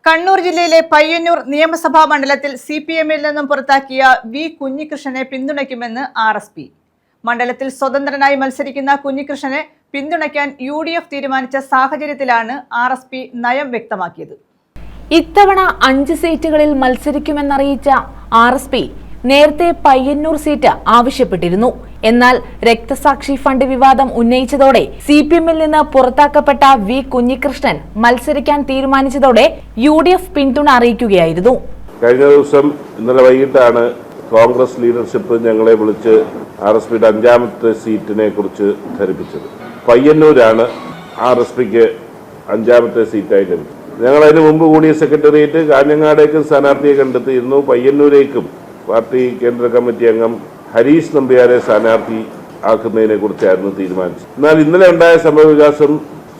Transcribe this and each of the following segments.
കണ്ണൂർ ജില്ലയിലെ പയ്യന്നൂർ നിയമസഭാ മണ്ഡലത്തിൽ സിപിഎമ്മിൽ നിന്നും പുറത്താക്കിയ വി കുഞ്ഞികൃഷ്ണനെ പിന്തുണയ്ക്കുമെന്ന് ആർഎസ്പി. മണ്ഡലത്തിൽ സ്വതന്ത്രനായി മത്സരിക്കുന്ന കുഞ്ഞികൃഷ്ണനെ പിന്തുണയ്ക്കാൻ യുഡിഎഫ് തീരുമാനിച്ച സാഹചര്യത്തിലാണ് ആർഎസ്പി നയം വ്യക്തമാക്കിയത്. ഇത്തവണ 5 സീറ്റുകളിൽ മത്സരിക്കുമെന്നറിയിച്ച ആർഎസ്പി നേരത്തെ പയ്യന്നൂർ സീറ്റ് ആവശ്യപ്പെട്ടിരുന്നു. എന്നാൽ രക്തസാക്ഷി ഫണ്ട് വിവാദം ഉന്നയിച്ചതോടെ സിപിഎമ്മിൽ നിന്ന് പുറത്താക്കപ്പെട്ട വി കുഞ്ഞികൃഷ്ണൻ മത്സരിക്കാൻ തീരുമാനിച്ചതോടെ യുഡിഎഫ് പിന്തുണ അറിയിക്കുകയായിരുന്നു. കഴിഞ്ഞ ദിവസം ഇന്നലെ വൈകിട്ടാണ് കോൺഗ്രസ് ലീഡർഷിപ്പ് ഞങ്ങളെ വിളിച്ച് ആർഎസ്പിയുടെ 5ാമത്തെ സീറ്റിനെ കുറിച്ച് ധരിപ്പിച്ചത്. പയ്യന്നൂരാണ് ആർഎസ്പിക്ക് 5ാമത്തെ സീറ്റായി ലഭിച്ചത്. ഞങ്ങൾ അതിന് മുമ്പ് കൂടിയ സെക്രട്ടേറിയറ്റ് കാഞ്ഞങ്ങാടേക്കും സ്ഥാനാർത്ഥിയെ കണ്ടെത്തിയിരുന്നു. പയ്യന്നൂരേക്കും പാർട്ടി കേന്ദ്ര കമ്മിറ്റി അംഗം ഹരീഷ് നമ്പ്യാരെ സ്ഥാനാർത്ഥി ആക്കുന്നതിനെ കുറിച്ചായിരുന്നു തീരുമാനിച്ചത്. എന്നാൽ ഇന്നലെ ഉണ്ടായ സംഭവവികാസം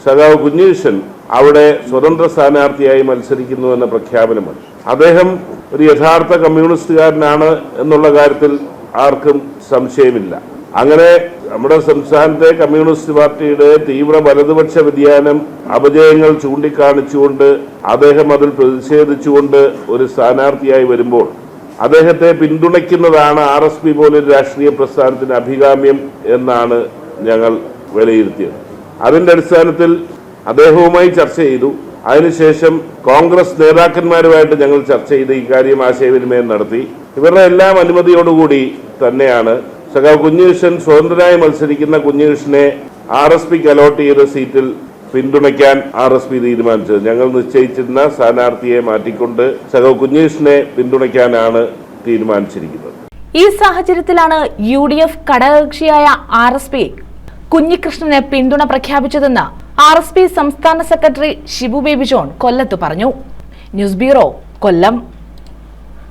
സഖാവ് കുഞ്ഞികൃഷ്ണൻ അവിടെ സ്വതന്ത്ര സ്ഥാനാർത്ഥിയായി മത്സരിക്കുന്നു എന്ന പ്രഖ്യാപനമാണ്. അദ്ദേഹം ഒരു യഥാർത്ഥ കമ്മ്യൂണിസ്റ്റുകാരനാണ് എന്നുള്ള കാര്യത്തിൽ ആർക്കും സംശയമില്ല. അങ്ങനെ നമ്മുടെ സംസ്ഥാനത്തെ കമ്മ്യൂണിസ്റ്റ് പാർട്ടിയുടെ തീവ്ര വലതുപക്ഷ വ്യതിയാനം അപജയങ്ങൾ ചൂണ്ടിക്കാണിച്ചുകൊണ്ട് അദ്ദേഹം അതിൽ പ്രതിഷേധിച്ചുകൊണ്ട് ഒരു സ്ഥാനാർത്ഥിയായി വരുമ്പോൾ അദ്ദേഹത്തെ പിന്തുണയ്ക്കുന്നതാണ് ആർഎസ്പി പോലൊരു രാഷ്ട്രീയ പ്രസ്ഥാനത്തിന് അഭികാമ്യം എന്നാണ് ഞങ്ങൾ വിലയിരുത്തിയത്. അതിന്റെ അടിസ്ഥാനത്തിൽ അദ്ദേഹവുമായി ചർച്ച ചെയ്തു. അതിനുശേഷം കോൺഗ്രസ് നേതാക്കന്മാരുമായിട്ട് ഞങ്ങൾ ചർച്ച ചെയ്ത് ഇക്കാര്യം ആശയവിനിമയം നടത്തി. ഇവരുടെ എല്ലാം അനുമതിയോടുകൂടി തന്നെയാണ് സഖാവ് കുഞ്ഞികൃഷ്ണൻ സ്വതന്ത്രനായി മത്സരിക്കുന്ന കുഞ്ഞികൃഷ്ണനെ ആർഎസ്പിക്ക് അലോട്ട് ചെയ്ത സീറ്റിൽ പിന്തുണയ്ക്കാൻ ആർഎസ്പി തീരുമാനിച്ചത്. ഞങ്ങൾ നിശ്ചയിച്ചിരുന്ന സ്ഥാനാർത്ഥിയെ മാറ്റിക്കൊണ്ട് സഖാവ് കുഞ്ഞികൃഷ്ണനെ പിന്തുണയ്ക്കാനാണ് തീരുമാനിച്ചിരിക്കുന്നത്. ഈ സാഹചര്യത്തിലാണ് യുഡിഎഫ് ഘടകകക്ഷിയായ ആർഎസ്പി കുഞ്ഞികൃഷ്ണന് പിന്തുണ പ്രഖ്യാപിച്ചതെന്ന് ആർഎസ്പി സംസ്ഥാന സെക്രട്ടറി ഷിബു ബേബി ജോൺ കൊല്ലത്ത് പറഞ്ഞു. ന്യൂസ് ബ്യൂറോ, കൊല്ലം.